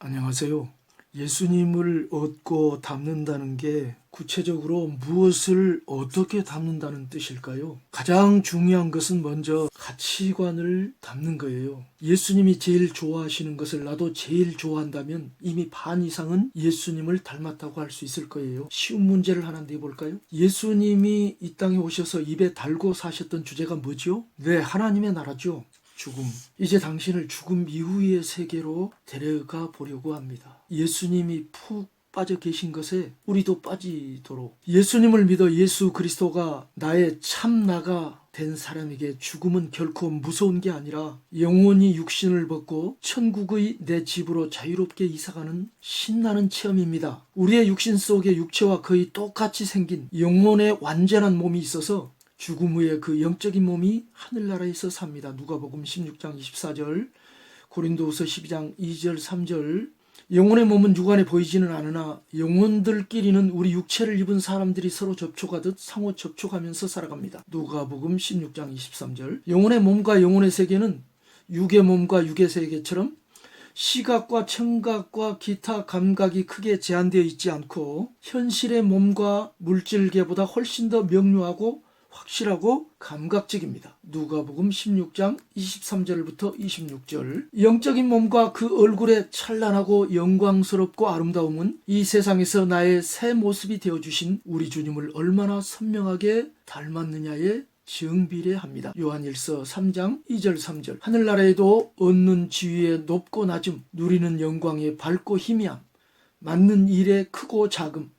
안녕하세요. 예수님을 얻고 담는다는 게 구체적으로 무엇을 어떻게 담는다는 뜻일까요? 가장 중요한 것은 먼저 가치관을 담는 거예요. 예수님이 제일 좋아하시는 것을 나도 제일 좋아한다면 이미 반 이상은 예수님을 닮았다고 할 수 있을 거예요. 쉬운 문제를 하나 내볼까요? 예수님이 이 땅에 오셔서 입에 달고 사셨던 주제가 뭐죠? 네, 하나님의 나라죠. 죽음. 이제 당신을 죽음 이후의 세계로 데려가 보려고 합니다. 예수님이 푹 빠져 계신 것에 우리도 빠지도록 예수님을 믿어 예수 그리스도가 나의 참나가 된 사람에게 죽음은 결코 무서운 게 아니라 영원히 육신을 벗고 천국의 내 집으로 자유롭게 이사가는 신나는 체험입니다. 우리의 육신 속에 육체와 거의 똑같이 생긴 영혼의 완전한 몸이 있어서 죽음 후에 그 영적인 몸이 하늘나라에서 삽니다. 누가복음 16장 24절, 고린도후서 12장 2절 3절. 영혼의 몸은 육안에 보이지는 않으나 영혼들끼리는 우리 육체를 입은 사람들이 서로 접촉하듯 상호 접촉하면서 살아갑니다. 누가복음 16장 23절. 영혼의 몸과 영혼의 세계는 육의 몸과 육의 세계처럼 시각과 청각과 기타 감각이 크게 제한되어 있지 않고 현실의 몸과 물질계보다 훨씬 더 명료하고 확실하고 감각적입니다. 누가복음 16장 23절부터 26절. 영적인 몸과 그 얼굴의 찬란하고 영광스럽고 아름다움은 이 세상에서 나의 새 모습이 되어주신 우리 주님을 얼마나 선명하게 닮았느냐에 정비례합니다. 요한일서 3장 2절 3절. 하늘나라에도 얻는 지위의 높고 낮음, 누리는 영광의 밝고 희미함, 맡는 일의 크고 작음,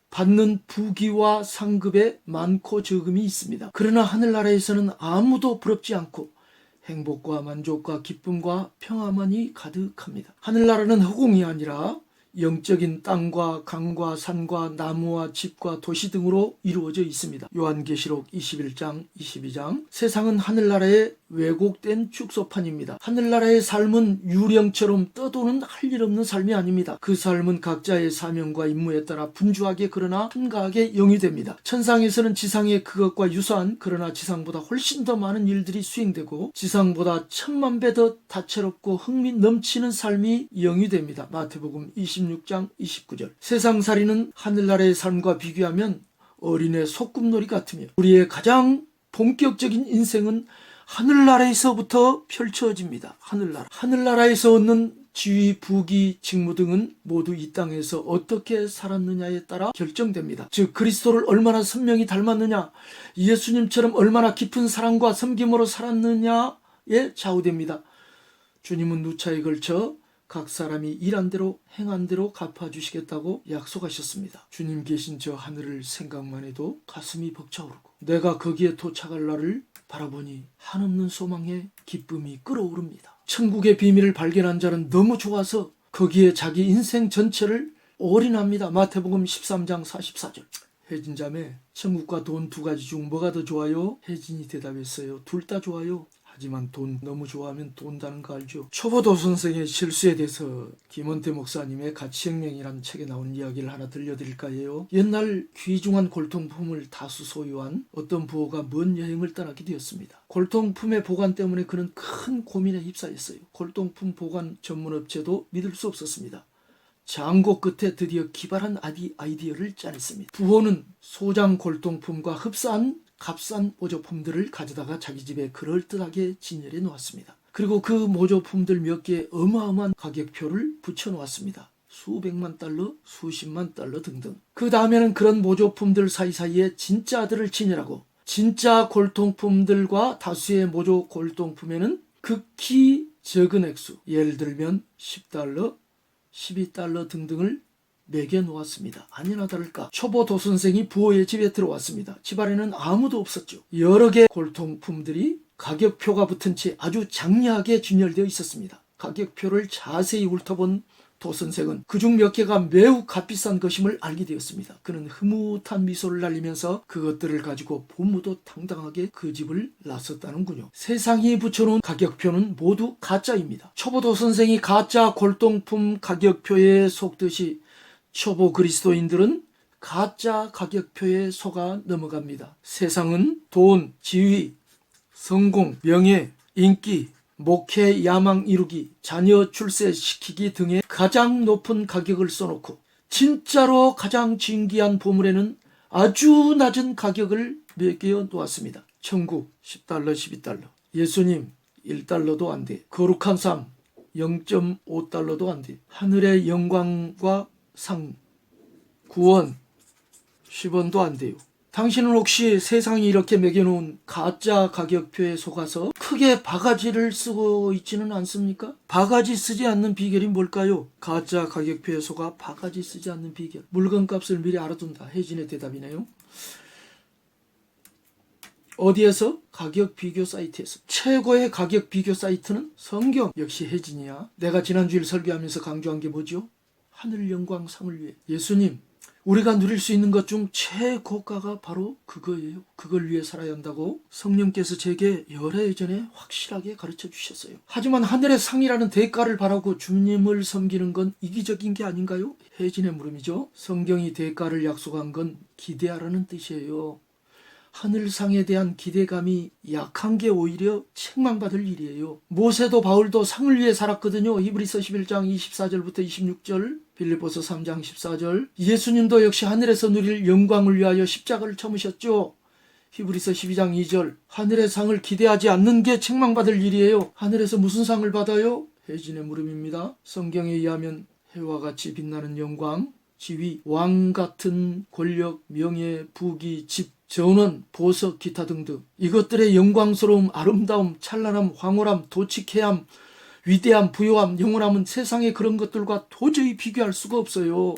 받는 부귀와 상급에 많고 적음이 있습니다. 그러나 하늘나라에서는 아무도 부럽지 않고 행복과 만족과 기쁨과 평화만이 가득합니다. 하늘나라는 허공이 아니라 영적인 땅과 강과 산과 나무와 집과 도시 등으로 이루어져 있습니다. 요한계시록 21장 22장. 세상은 하늘나라의 왜곡된 축소판입니다. 하늘나라의 삶은 유령처럼 떠도는 할 일 없는 삶이 아닙니다. 그 삶은 각자의 사명과 임무에 따라 분주하게 그러나 한가하게 영위됩니다. 천상에서는 지상의 그것과 유사한 그러나 지상보다 훨씬 더 많은 일들이 수행되고 지상보다 1000만 배 더 다채롭고 흥미 넘치는 삶이 영위됩니다. 마태복음 26장 29절. 세상살이는 하늘나라의 삶과 비교하면 어린애 소꿉놀이 같으며 우리의 가장 본격적인 인생은 하늘나라에서부터 펼쳐집니다. 하늘나라에서 얻는 지위, 부귀, 직무 등은 모두 이 땅에서 어떻게 살았느냐에 따라 결정됩니다. 즉 그리스도를 얼마나 선명히 닮았느냐, 예수님처럼 얼마나 깊은 사랑과 섬김으로 살았느냐에 좌우됩니다. 주님은 누차에 걸쳐 각 사람이 일한 대로 행한 대로 갚아주시겠다고 약속하셨습니다. 주님 계신 저 하늘을 생각만 해도 가슴이 벅차오르고 내가 거기에 도착할 날을 바라보니 한없는 소망에 기쁨이 끓어오릅니다. 천국의 비밀을 발견한 자는 너무 좋아서 거기에 자기 인생 전체를 올인합니다. 마태복음 13장 44절. 혜진 자매, 천국과 돈 두 가지 중 뭐가 더 좋아요? 혜진이 대답했어요. 둘 다 좋아요. 하지만 돈 너무 좋아하면 돈다는 거 알죠? 초보도 선생의 실수에 대해서 김원태 목사님의 가치혁명이라는 책에 나온 이야기를 하나 들려드릴까 해요. 옛날 귀중한 골동품을 다수 소유한 어떤 부호가 먼 여행을 떠나게 되었습니다. 골동품의 보관 때문에 그는 큰 고민에 휩싸였어요. 골동품 보관 전문업체도 믿을 수 없었습니다. 장고 끝에 드디어 기발한 아이디어를 짜냈습니다. 부호는 소장 골동품과 흡사한 값싼 모조품들을 가져다가 자기 집에 그럴듯하게 진열해 놓았습니다. 그리고 그 모조품들 몇 개에 어마어마한 가격표를 붙여놓았습니다. 수백만 달러, 수십만 달러 등등. 그 다음에는 그런 모조품들 사이사이에 진짜들을 진열하고 진짜 골동품들과 다수의 모조 골동품에는 극히 적은 액수, 예를 들면 10달러, 12달러 등등을 매겨 놓았습니다. 아니나 다를까 초보 도선생이 부호의 집에 들어왔습니다. 집 안에는 아무도 없었죠. 여러 개의 골동품들이 가격표가 붙은 채 아주 장려하게 진열되어 있었습니다. 가격표를 자세히 훑어본 도선생은 그중 몇 개가 매우 값비싼 것임을 알게 되었습니다. 그는 흐뭇한 미소를 날리면서 그것들을 가지고 보무도 당당하게 그 집을 나섰다는군요. 세상이 붙여놓은 가격표는 모두 가짜입니다. 초보 도선생이 가짜 골동품 가격표에 속듯이 초보 그리스도인들은 가짜 가격표에 속아 넘어갑니다. 세상은 돈, 지위, 성공, 명예, 인기, 목회 야망 이루기, 자녀 출세시키기 등의 가장 높은 가격을 써놓고 진짜로 가장 진귀한 보물에는 아주 낮은 가격을 매겨 놓았습니다. 천국 10달러, 12달러, 예수님 1달러도 안 돼. 거룩한 삶 0.5달러도 안 돼. 하늘의 영광과 상, 구원 10원도 안 돼요. 당신은 혹시 세상이 이렇게 매겨놓은 가짜 가격표에 속아서 크게 바가지를 쓰고 있지는 않습니까? 바가지 쓰지 않는 비결이 뭘까요? 가짜 가격표에 속아 바가지 쓰지 않는 비결. 물건값을 미리 알아둔다. 혜진의 대답이네요. 어디에서? 가격 비교 사이트에서. 최고의 가격 비교 사이트는 성경. 역시 혜진이야. 내가 지난주일 설교하면서 강조한 게 뭐죠? 하늘 영광 상을 위해. 예수님, 우리가 누릴 수 있는 것 중 최고가가 바로 그거예요. 그걸 위해 살아야 한다고 성령께서 제게 여러 해 전에 확실하게 가르쳐 주셨어요. 하지만 하늘의 상이라는 대가를 바라고 주님을 섬기는 건 이기적인 게 아닌가요? 혜진의 물음이죠. 성경이 대가를 약속한 건 기대하라는 뜻이에요. 하늘상에 대한 기대감이 약한 게 오히려 책망받을 일이에요. 모세도 바울도 상을 위해 살았거든요. 히브리서 11장 24절부터 26절, 빌립보서 3장 14절. 예수님도 역시 하늘에서 누릴 영광을 위하여 십자가를 참으셨죠. 히브리서 12장 2절. 하늘의 상을 기대하지 않는 게 책망받을 일이에요. 하늘에서 무슨 상을 받아요? 혜진의 물음입니다. 성경에 의하면 해와 같이 빛나는 영광, 지위, 왕 같은 권력, 명예, 부귀, 집, 전원, 보석, 기타 등등. 이것들의 영광스러움, 아름다움, 찬란함, 황홀함, 도칙해함, 위대함, 부요함, 영원함은 세상의 그런 것들과 도저히 비교할 수가 없어요.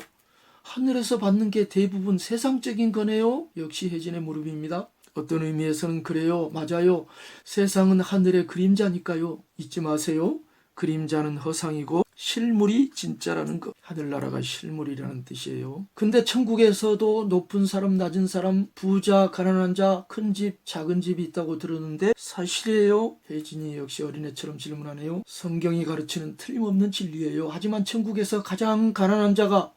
하늘에서 받는 게 대부분 세상적인 거네요. 역시 혜진의 무릎입니다. 어떤 의미에서는 그래요. 맞아요. 세상은 하늘의 그림자니까요. 잊지 마세요. 그림자는 허상이고 실물이 진짜라는 것. 하늘나라가 실물이라는 뜻이에요. 근데 천국에서도 높은 사람, 낮은 사람, 부자, 가난한 자, 큰 집, 작은 집이 있다고 들었는데 사실이에요? 혜진이 역시 어린애처럼 질문하네요. 성경이 가르치는 틀림없는 진리예요. 하지만 천국에서 가장 가난한 자가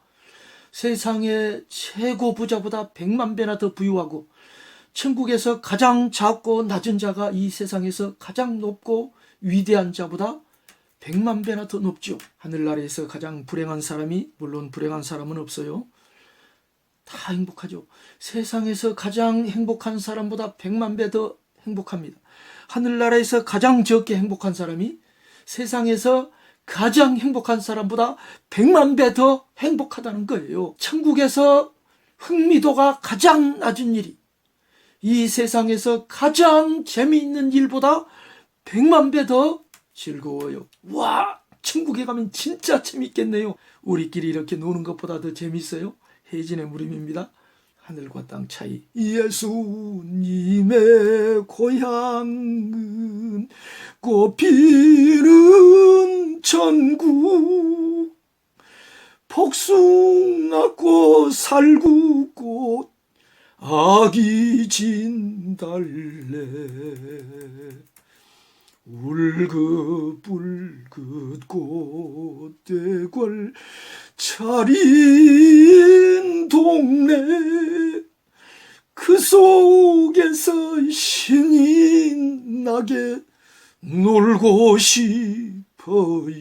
세상의 최고 부자보다 100만 배나 더 부유하고, 천국에서 가장 작고 낮은 자가 이 세상에서 가장 높고 위대한 자보다 100만 배나 더 높죠. 하늘나라에서 가장 불행한 사람이, 물론 불행한 사람은 없어요. 다 행복하죠. 세상에서 가장 행복한 사람보다 100만 배 더 행복합니다. 하늘나라에서 가장 적게 행복한 사람이 세상에서 가장 행복한 사람보다 100만 배 더 행복하다는 거예요. 천국에서 흥미도가 가장 낮은 일이 이 세상에서 가장 재미있는 일보다 100만 배 더 즐거워요. 와, 천국에 가면 진짜 재밌겠네요. 우리끼리 이렇게 노는 것보다 더 재밌어요. 혜진의 물음입니다. 하늘과 땅 차이. 예수님의 고향은 꽃피는 천국, 복숭아꽃, 살구꽃, 아기 진달래, 울긋불긋 꽃대궐 차린 동네, 그 속에서 신이 나게 놀고 싶어요.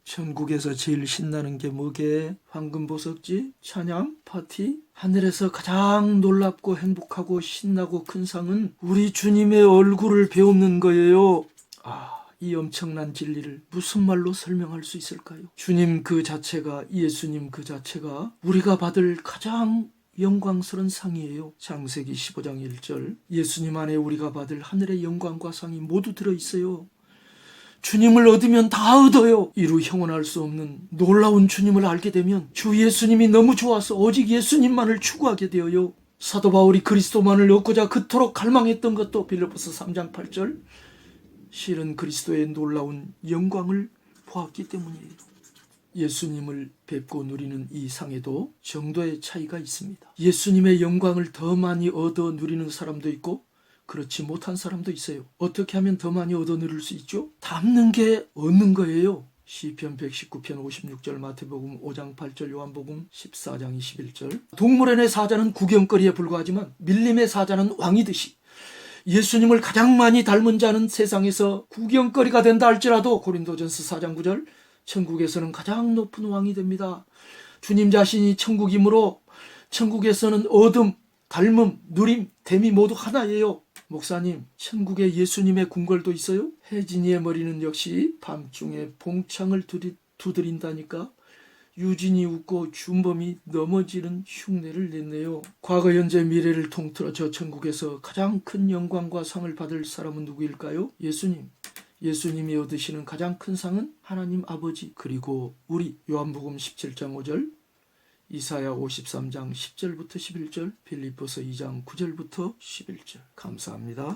천국에서 제일 신나는 게 뭐게? 황금보석지? 찬양? 파티? 하늘에서 가장 놀랍고 행복하고 신나고 큰 상은 우리 주님의 얼굴을 배우는 거예요. 이 엄청난 진리를 무슨 말로 설명할 수 있을까요? 주님 그 자체가, 예수님 그 자체가 우리가 받을 가장 영광스러운 상이에요. 창세기 15장 1절. 예수님 안에 우리가 받을 하늘의 영광과 상이 모두 들어있어요. 주님을 얻으면 다 얻어요. 이루 형언할 수 없는 놀라운 주님을 알게 되면 주 예수님이 너무 좋아서 오직 예수님만을 추구하게 되어요. 사도 바울이 그리스도만을 얻고자 그토록 갈망했던 것도 빌립보서 3장 8절. 실은 그리스도의 놀라운 영광을 보았기 때문이에요. 예수님을 뵙고 누리는 이 상에도 정도의 차이가 있습니다. 예수님의 영광을 더 많이 얻어 누리는 사람도 있고 그렇지 못한 사람도 있어요. 어떻게 하면 더 많이 얻어 누릴 수 있죠? 담는 게 얻는 거예요. 시편 119편 56절, 마태복음 5장 8절, 요한복음 14장 21절. 동물원의 사자는 구경거리에 불과하지만 밀림의 사자는 왕이듯이 예수님을 가장 많이 닮은 자는 세상에서 구경거리가 된다 할지라도 고린도전서 4장 9절 천국에서는 가장 높은 왕이 됩니다. 주님 자신이 천국이므로 천국에서는 얻음, 닮음, 누림, 됨이 모두 하나예요. 목사님, 천국에 예수님의 궁궐도 있어요? 혜진이의 머리는 역시 밤중에 봉창을 두드린다니까. 유진이 웃고 준범이 넘어지는 흉내를 냈네요. 과거, 현재, 미래를 통틀어 저 천국에서 가장 큰 영광과 상을 받을 사람은 누구일까요? 예수님. 예수님이 얻으시는 가장 큰 상은 하나님 아버지, 그리고 우리. 요한복음 17장 5절, 이사야 53장 10절부터 11절, 빌립보서 2장 9절부터 11절. 감사합니다.